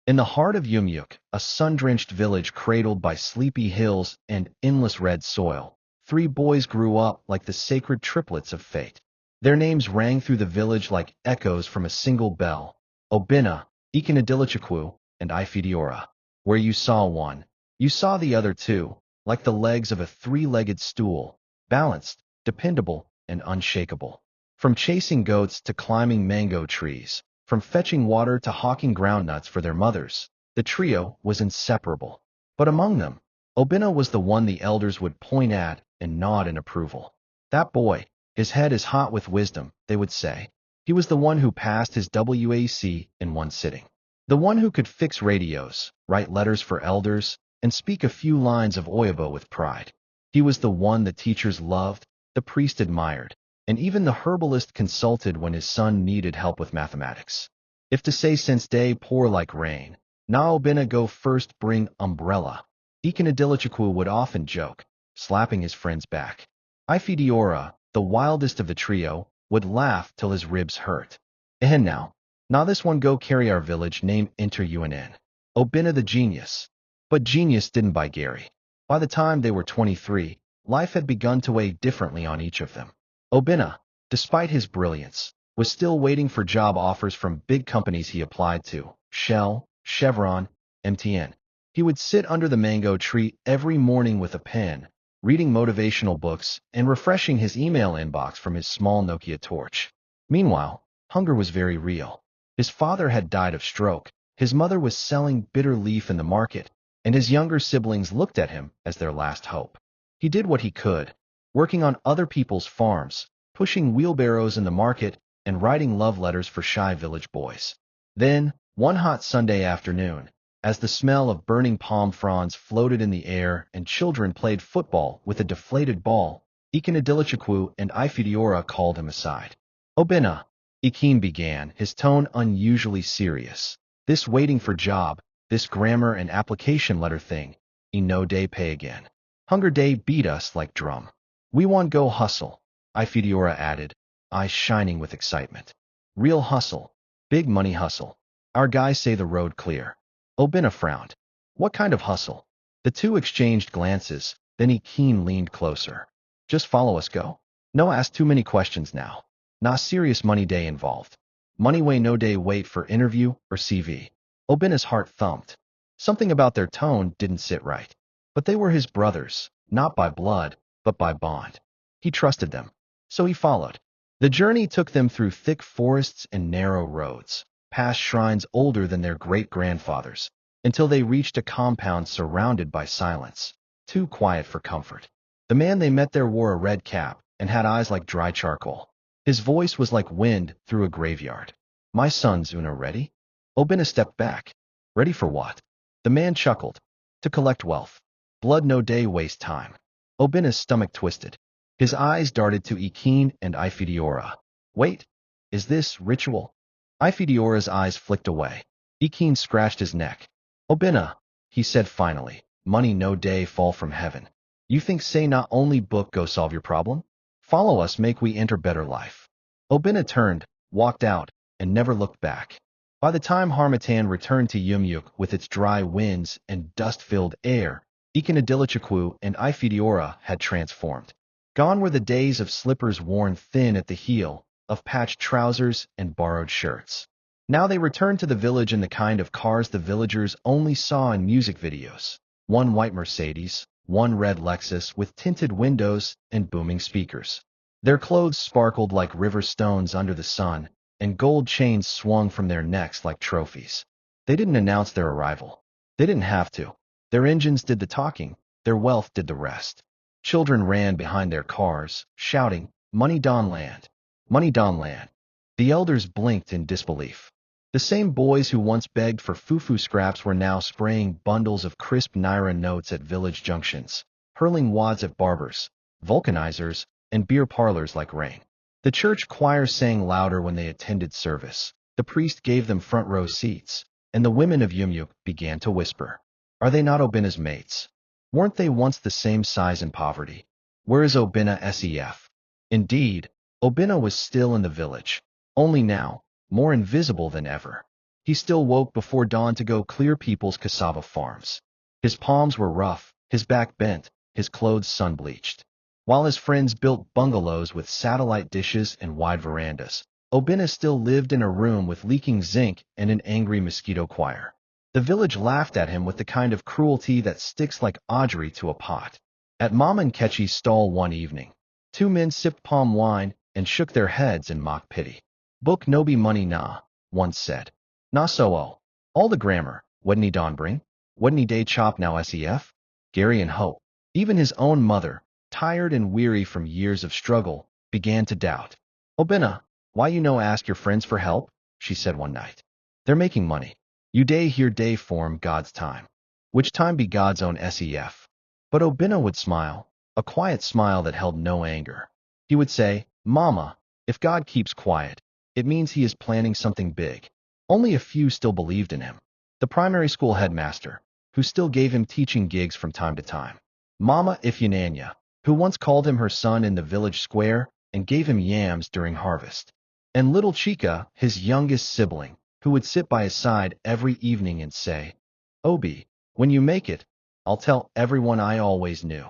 In the heart of Umyuk, a sun-drenched village cradled by sleepy hills and endless red soil, three boys grew up like the sacred triplets of fate. Their names rang through the village like echoes from a single bell: Obinna, Ikenadilichikwu, and Ifidiora. Where you saw one, you saw the other too, like the legs of a three-legged stool, balanced, dependable, and unshakable. From chasing goats to climbing mango trees, from fetching water to hawking groundnuts for their mothers, the trio was inseparable. But among them, Obinna was the one the elders would point at and nod in approval. That boy, his head is hot with wisdom, they would say. He was the one who passed his WAC in one sitting. The one who could fix radios, write letters for elders, and speak a few lines of Oyibo with pride. He was the one the teachers loved, the priest admired, and even the herbalist consulted when his son needed help with mathematics. If to say since day pour like rain, na Obinna go first bring umbrella, Ikenadilichikwu would often joke, slapping his friend's back. Ifidiora, the wildest of the trio, would laugh till his ribs hurt. Now. Now this one go carry our village name enter UNN. Obinna the genius. But genius didn't buy Gary. By the time they were 23, life had begun to weigh differently on each of them. Obinna, despite his brilliance, was still waiting for job offers from big companies he applied to: Shell, Chevron, MTN. He would sit under the mango tree every morning with a pen, reading motivational books and refreshing his email inbox from his small Nokia torch. Meanwhile, hunger was very real. His father had died of stroke, his mother was selling bitter leaf in the market, and his younger siblings looked at him as their last hope. He did what he could, working on other people's farms, pushing wheelbarrows in the market, and writing love letters for shy village boys. Then, one hot Sunday afternoon, as the smell of burning palm fronds floated in the air and children played football with a deflated ball, Ikenadilichikwu and Ifidiora called him aside. Obinna, Ikin began, his tone unusually serious. This waiting for job, this grammar and application letter thing, no day pay again. Hunger day beat us like drum. We want go hustle, Ifidiora added, eyes shining with excitement. Real hustle. Big money hustle. Our guys say the road clear. Obinna frowned. What kind of hustle? The two exchanged glances, then Ikin leaned closer. Just follow us go. No ask too many questions now. Not serious money day involved. Money way no day wait for interview or CV. Obinna's heart thumped. Something about their tone didn't sit right. But they were his brothers, not by blood, but by bond. He trusted them. So he followed. The journey took them through thick forests and narrow roads, past shrines older than their great-grandfathers, until they reached a compound surrounded by silence, too quiet for comfort. The man they met there wore a red cap and had eyes like dry charcoal. His voice was like wind through a graveyard. My sons, Una, ready? Obinna stepped back. Ready for what? The man chuckled. To collect wealth. Blood no day waste time. Obinna's stomach twisted. His eyes darted to Ikin and Ifidiora. Wait, is this ritual? Ifidiora's eyes flicked away. Ikin scratched his neck. Obinna, he said finally, money no day fall from heaven. You think say not only book go solve your problem? Follow us make we enter better life. Obinna turned, walked out, and never looked back. By the time Harmattan returned to Umyuk with its dry winds and dust-filled air, Ikenadilichikwu and Ifidiora had transformed. Gone were the days of slippers worn thin at the heel, of patched trousers and borrowed shirts. Now they returned to the village in the kind of cars the villagers only saw in music videos. One white Mercedes, one red Lexus with tinted windows and booming speakers. Their clothes sparkled like river stones under the sun, and gold chains swung from their necks like trophies. They didn't announce their arrival. They didn't have to. Their engines did the talking, their wealth did the rest. Children ran behind their cars, shouting, Money Don Land! Money Don Land! The elders blinked in disbelief. The same boys who once begged for fufu scraps were now spraying bundles of crisp Naira notes at village junctions, hurling wads at barbers, vulcanizers, and beer parlors like rain. The church choir sang louder when they attended service. The priest gave them front row seats, and the women of Umyuk began to whisper. Are they not Obinna's mates? Weren't they once the same size in poverty? Where is Obinna SEF? Indeed, Obinna was still in the village, only now, more invisible than ever. He still woke before dawn to go clear people's cassava farms. His palms were rough, his back bent, his clothes sun-bleached. While his friends built bungalows with satellite dishes and wide verandas, Obina still lived in a room with leaking zinc and an angry mosquito choir. The village laughed at him with the kind of cruelty that sticks like augury to a pot. At Mama Nkechi's stall one evening, two men sipped palm wine and shook their heads in mock pity. Book no be money na, one said. Na so all the grammar, wouldn't he don bring? Wouldn't he day chop now sef? Gary and Hope, even his own mother, tired and weary from years of struggle, began to doubt. Obina, why you no ask your friends for help? She said one night. They're making money. You day here day form God's time. Which time be God's own sef. But Obina would smile, a quiet smile that held no anger. He would say, Mama, if God keeps quiet, it means he is planning something big. Only a few still believed in him. The primary school headmaster, who still gave him teaching gigs from time to time. Mama Ifyananya, who once called him her son in the village square and gave him yams during harvest. And little Chica, his youngest sibling, who would sit by his side every evening and say, Obi, when you make it, I'll tell everyone I always knew.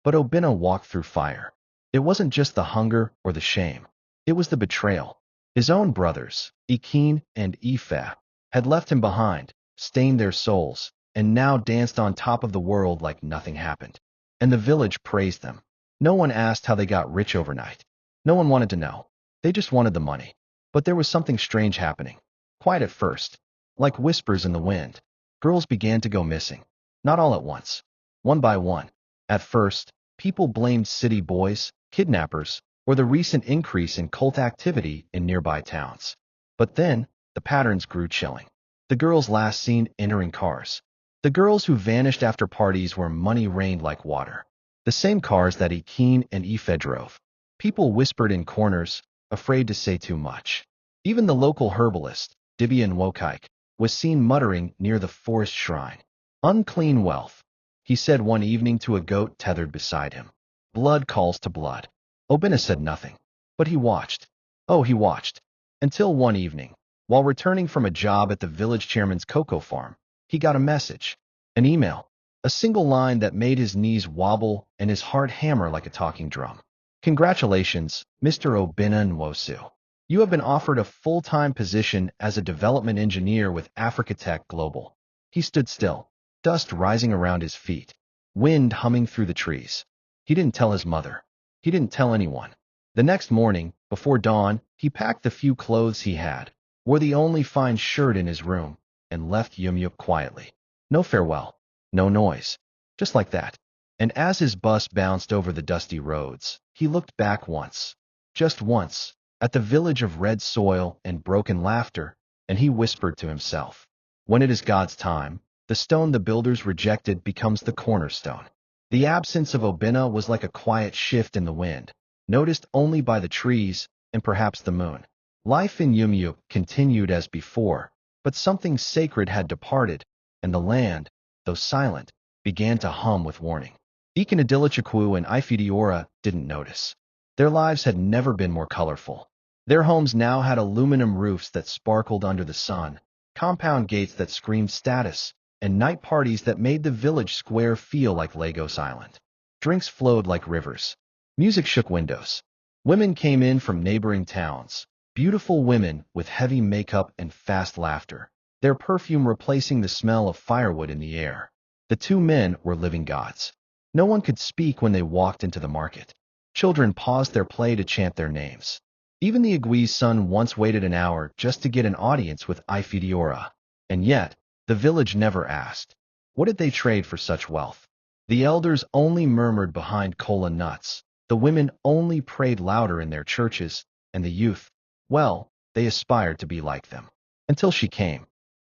But Obina walked through fire. It wasn't just the hunger or the shame. It was the betrayal. His own brothers, Ikin and Ife, had left him behind, stained their souls, and now danced on top of the world like nothing happened. And the village praised them. No one asked how they got rich overnight. No one wanted to know. They just wanted the money. But there was something strange happening. Quiet at first, like whispers in the wind. Girls began to go missing. Not all at once. One by one. At first, people blamed city boys, kidnappers, or the recent increase in cult activity in nearby towns. But then, the patterns grew chilling. The girls last seen entering cars. The girls who vanished after parties where money rained like water. The same cars that Ikin and Ife drove. People whispered in corners, afraid to say too much. Even the local herbalist, Dibian Wokaik, was seen muttering near the forest shrine. Unclean wealth, he said one evening to a goat tethered beside him. Blood calls to blood. Obina said nothing, but he watched. Oh, he watched. Until one evening, while returning from a job at the village chairman's cocoa farm, he got a message. An email. A single line that made his knees wobble and his heart hammer like a talking drum. Congratulations, Mr. Obina Nwosu. You have been offered a full-time position as a development engineer with Africatech Global. He stood still, dust rising around his feet, wind humming through the trees. He didn't tell his mother. He didn't tell anyone. The next morning, before dawn, he packed the few clothes he had, wore the only fine shirt in his room, and left Yumyup quietly. No farewell, no noise, just like that. And as his bus bounced over the dusty roads, he looked back once, just once, at the village of red soil and broken laughter, and he whispered to himself, when it is God's time, the stone the builders rejected becomes the cornerstone. The absence of Obina was like a quiet shift in the wind, noticed only by the trees and perhaps the moon. Life in Yumyup continued as before, but something sacred had departed, and the land, though silent, began to hum with warning. Ikanadilichakwu and Ifediora didn't notice. Their lives had never been more colorful. Their homes now had aluminum roofs that sparkled under the sun, compound gates that screamed status, and night parties that made the village square feel like Lagos Island. Drinks flowed like rivers. Music shook windows. Women came in from neighboring towns, beautiful women with heavy makeup and fast laughter, their perfume replacing the smell of firewood in the air. The two men were living gods. No one could speak when they walked into the market. Children paused their play to chant their names. Even the Igwe's son once waited an hour just to get an audience with Ifediora. And yet, the village never asked. What did they trade for such wealth? The elders only murmured behind kola nuts. The women only prayed louder in their churches, and the youth, well, they aspired to be like them. Until she came.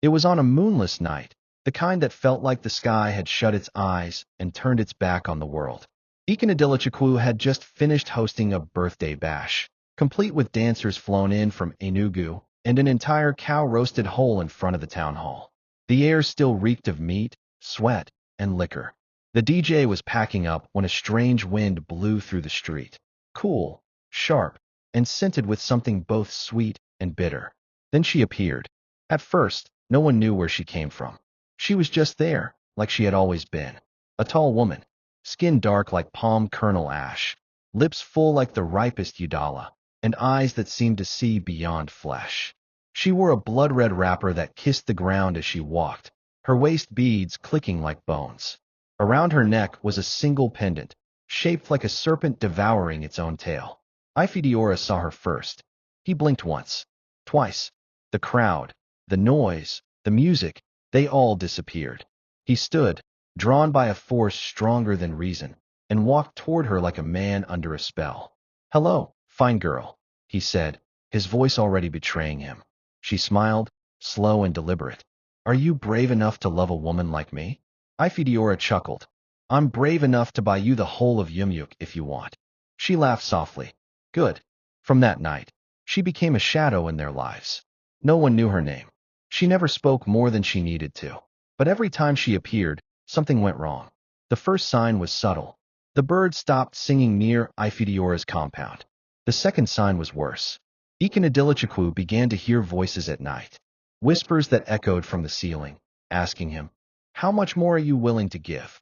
It was on a moonless night, the kind that felt like the sky had shut its eyes and turned its back on the world. Ikanadilichakwu had just finished hosting a birthday bash, complete with dancers flown in from Enugu and an entire cow roasted whole in front of the town hall. The air still reeked of meat, sweat, and liquor. The DJ was packing up when a strange wind blew through the street, cool, sharp, and scented with something both sweet and bitter. Then she appeared. At first, no one knew where she came from. She was just there, like she had always been. A tall woman, skin dark like palm kernel ash, lips full like the ripest udala, and eyes that seemed to see beyond flesh. She wore a blood-red wrapper that kissed the ground as she walked, her waist beads clicking like bones. Around her neck was a single pendant, shaped like a serpent devouring its own tail. Ifediora saw her first. He blinked once, twice. The crowd, the noise, the music, they all disappeared. He stood, drawn by a force stronger than reason, and walked toward her like a man under a spell. "Hello, fine girl," he said, his voice already betraying him. She smiled, slow and deliberate. "Are you brave enough to love a woman like me?" Ifediora chuckled. "I'm brave enough to buy you the whole of Yumyuk if you want." She laughed softly. Good. From that night, she became a shadow in their lives. No one knew her name. She never spoke more than she needed to. But every time she appeared, something went wrong. The first sign was subtle. The birds stopped singing near Ifediora's compound. The second sign was worse. Ikanadilichakwu began to hear voices at night. Whispers that echoed from the ceiling, asking him, "How much more are you willing to give?"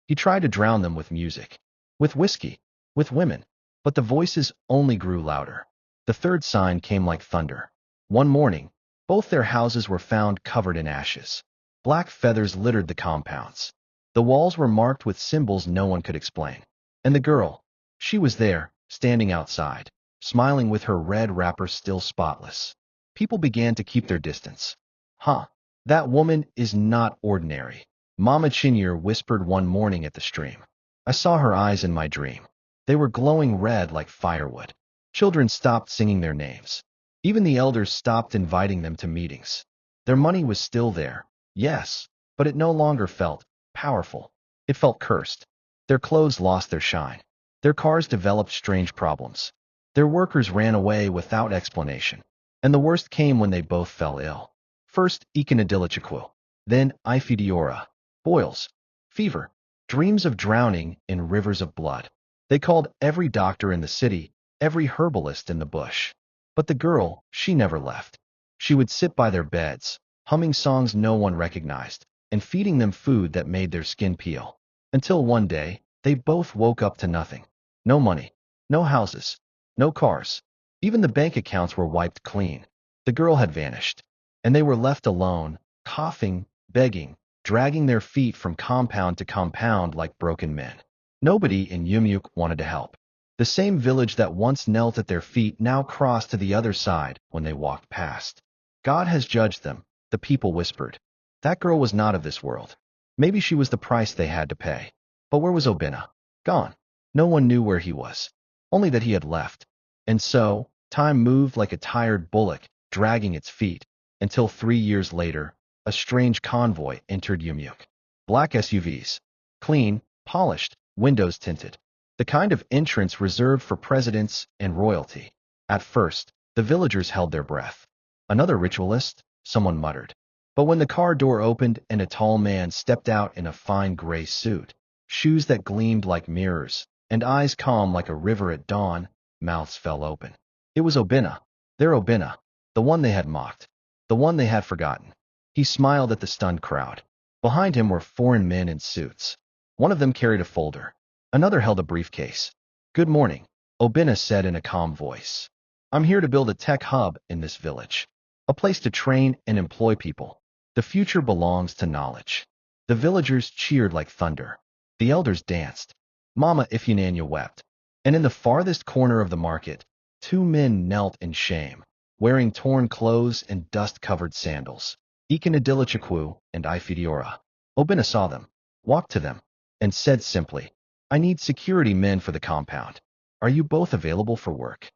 He tried to drown them with music, with whiskey, with women, but the voices only grew louder. The third sign came like thunder. One morning, both their houses were found covered in ashes. Black feathers littered the compounds. The walls were marked with symbols no one could explain. And the girl, she was there, standing outside, smiling with her red wrapper still spotless. People began to keep their distance. "Huh, that woman is not ordinary," Mama Chinyere whispered one morning at the stream. "I saw her eyes in my dream. They were glowing red like firewood." Children stopped singing their names. Even the elders stopped inviting them to meetings. Their money was still there, yes, but it no longer felt powerful. It felt cursed. Their clothes lost their shine. Their cars developed strange problems. Their workers ran away without explanation. And the worst came when they both fell ill. First Ikanadilichakwu, then Ifediora. Boils, fever, dreams of drowning in rivers of blood. They called every doctor in the city, every herbalist in the bush. But the girl, she never left. She would sit by their beds, humming songs no one recognized, and feeding them food that made their skin peel. Until one day, they both woke up to nothing. No money, no houses, no cars. Even the bank accounts were wiped clean. The girl had vanished, and they were left alone, coughing, begging, dragging their feet from compound to compound like broken men. Nobody in Yumyuk wanted to help. The same village that once knelt at their feet now crossed to the other side when they walked past. "God has judged them," the people whispered. That girl was not of this world. Maybe she was the price they had to pay. But where was Obinna? Gone. No one knew where he was, only that he had left. And so, time moved like a tired bullock, dragging its feet, until 3 years later, a strange convoy entered Yumyuk. Black SUVs. Clean, polished, windows tinted. The kind of entrance reserved for presidents and royalty. At first, the villagers held their breath. "Another ritualist?" someone muttered. But when the car door opened and a tall man stepped out in a fine gray suit, shoes that gleamed like mirrors, and eyes calm like a river at dawn, mouths fell open. It was Obinna. Their Obinna. The one they had mocked. The one they had forgotten. He smiled at the stunned crowd. Behind him were foreign men in suits. One of them carried a folder. Another held a briefcase. "Good morning," Obinna said in a calm voice. "I'm here to build a tech hub in this village. A place to train and employ people. The future belongs to knowledge." The villagers cheered like thunder. The elders danced. Mama Ifyinanya wept. And in the farthest corner of the market, 2 men knelt in shame, wearing torn clothes and dust-covered sandals. Ikanadilichakwu and Ifediora. Obinna saw them, walked to them, and said simply, "I need security men for the compound. Are you both available for work?"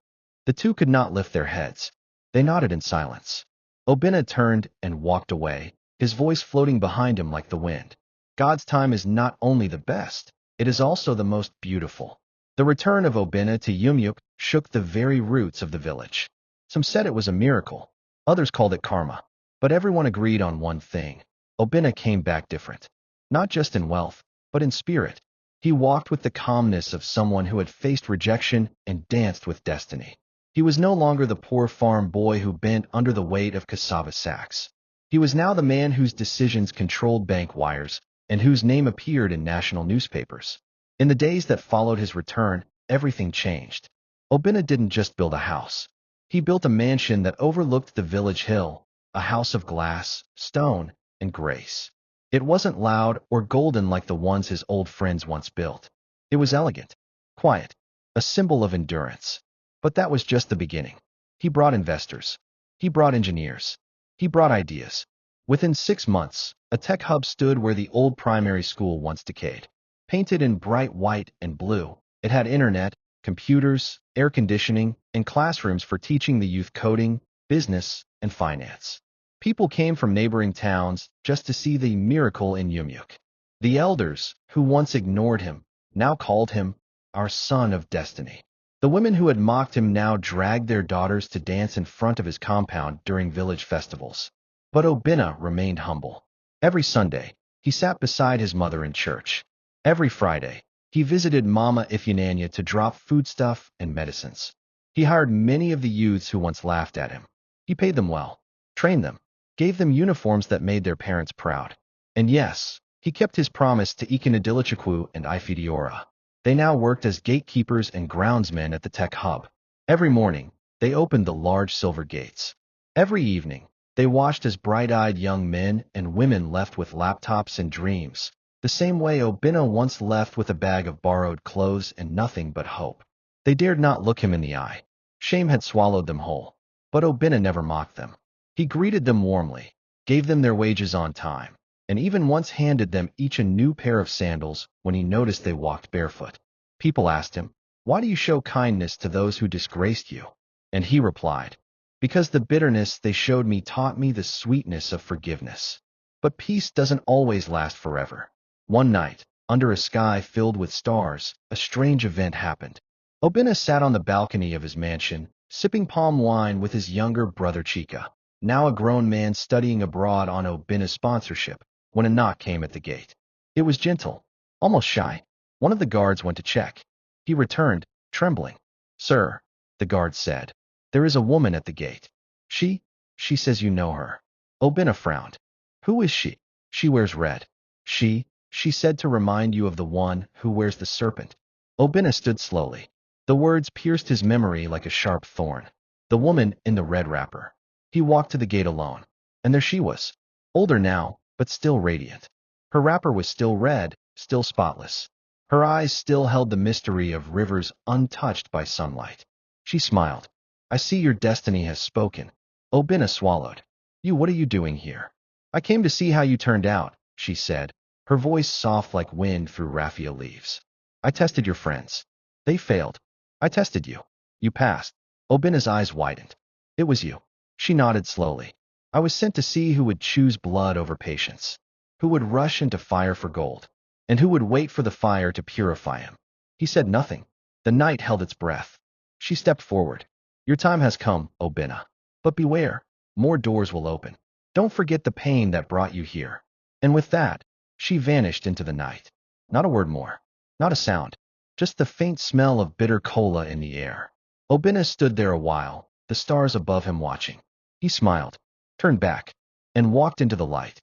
The two could not lift their heads. They nodded in silence. Obinna turned and walked away, his voice floating behind him like the wind. God's time is not only the best, it is also the most beautiful. The return of Obinna to Yumyuk shook the very roots of the village. Some said it was a miracle. Others called it karma. But everyone agreed on one thing. Obinna came back different. Not just in wealth, but in spirit. He walked with the calmness of someone who had faced rejection and danced with destiny. He was no longer the poor farm boy who bent under the weight of cassava sacks. He was now the man whose decisions controlled bank wires and whose name appeared in national newspapers. In the days that followed his return, everything changed. Obinna didn't just build a house. He built a mansion that overlooked the village hill, a house of glass, stone, and grace. It wasn't loud or golden like the ones his old friends once built. It was elegant, quiet, a symbol of endurance. But that was just the beginning. He brought investors. He brought engineers. He brought ideas. Within 6 months, a tech hub stood where the old primary school once decayed. Painted in bright white and blue, it had internet, computers, air conditioning, and classrooms for teaching the youth coding, business, and finance. People came from neighboring towns just to see the miracle in Yumyuk. The elders, who once ignored him, now called him our son of destiny. The women who had mocked him now dragged their daughters to dance in front of his compound during village festivals. But Obinna remained humble. Every Sunday, he sat beside his mother in church. Every Friday, he visited Mama Ifyinanya to drop foodstuff and medicines. He hired many of the youths who once laughed at him. He paid them well, trained them, gave them uniforms that made their parents proud. And yes, he kept his promise to Ikinadilichikwu and Ifidiora. They now worked as gatekeepers and groundsmen at the tech hub. Every morning, they opened the large silver gates. Every evening, they watched as bright-eyed young men and women left with laptops and dreams, the same way Obinna once left with a bag of borrowed clothes and nothing but hope. They dared not look him in the eye. Shame had swallowed them whole. But Obinna never mocked them. He greeted them warmly, gave them their wages on time, and even once handed them each a new pair of sandals when he noticed they walked barefoot. People asked him, "Why do you show kindness to those who disgraced you?" And he replied, "Because the bitterness they showed me taught me the sweetness of forgiveness." But peace doesn't always last forever. One night, under a sky filled with stars, a strange event happened. Obinna sat on the balcony of his mansion, sipping palm wine with his younger brother Chika, now a grown man studying abroad on Obinna's sponsorship, when a knock came at the gate. It was gentle, almost shy. One of the guards went to check. He returned, trembling. "Sir," the guard said, "there is a woman at the gate. She says you know her." Obinna frowned. "Who is she?" "She wears red. She said to remind you of the one who wears the serpent." Obinna stood slowly. The words pierced his memory like a sharp thorn. The woman in the red wrapper. He walked to the gate alone. And there she was. Older now, but still radiant. Her wrapper was still red, still spotless. Her eyes still held the mystery of rivers untouched by sunlight. She smiled. "I see your destiny has spoken." Obinna swallowed. What are you doing here?" "I came to see how you turned out," she said, her voice soft like wind through raffia leaves. "I tested your friends. They failed. I tested you. You passed." Obinna's eyes widened. "It was you." She nodded slowly. "I was sent to see who would choose blood over patience, who would rush into fire for gold, and who would wait for the fire to purify him." He said nothing. The night held its breath. She stepped forward. "Your time has come, Obinna. But beware, more doors will open. Don't forget the pain that brought you here." And with that, she vanished into the night. Not a word more. Not a sound. Just the faint smell of bitter cola in the air. Obinna stood there a while, the stars above him watching. He smiled, turned back, and walked into the light.